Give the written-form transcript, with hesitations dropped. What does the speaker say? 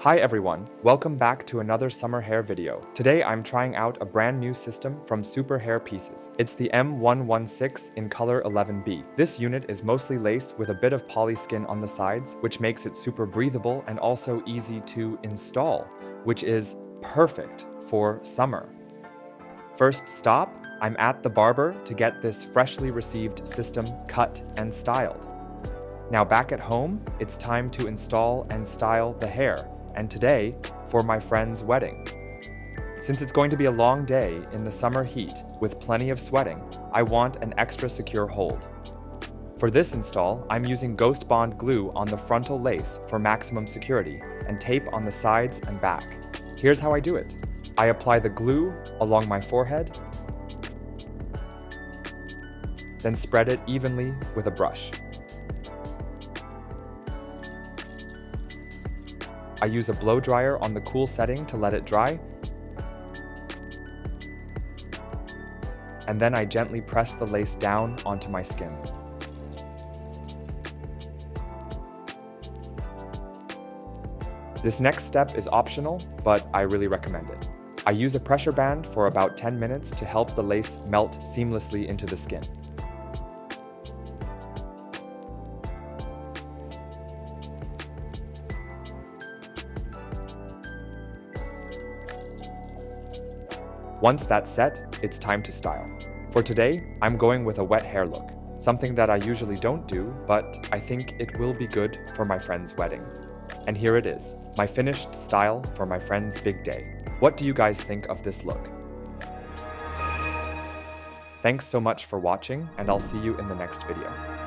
Hi everyone, welcome back to another summer hair video. Today I'm trying out a brand new system from Superhairpieces. It's the M116 in color 11B. This unit is mostly lace with a bit of poly skin on the sides, which makes it super breathable and also easy to install, which is perfect for summer. First stop, I'm at the barber to get this freshly received system cut and styled. Now back at home, it's time to install and style the hair, and today, for my friend's wedding. Since it's going to be a long day in the summer heat with plenty of sweating, I want an extra secure hold. For this install, I'm using Ghost Bond glue on the frontal lace for maximum security and tape on the sides and back. Here's how I do it. I apply the glue along my forehead, then spread it evenly with a brush. I use a blow dryer on the cool setting to let it dry, and then I gently press the lace down onto my skin. This next step is optional, but I really recommend it. I use a pressure band for about 10 minutes to help the lace melt seamlessly into the skin. Once that's set, it's time to style. For today, I'm going with a wet hair look, something that I usually don't do, but I think it will be good for my friend's wedding. And here it is, my finished style for my friend's big day. What do you guys think of this look? Thanks so much for watching, and I'll see you in the next video.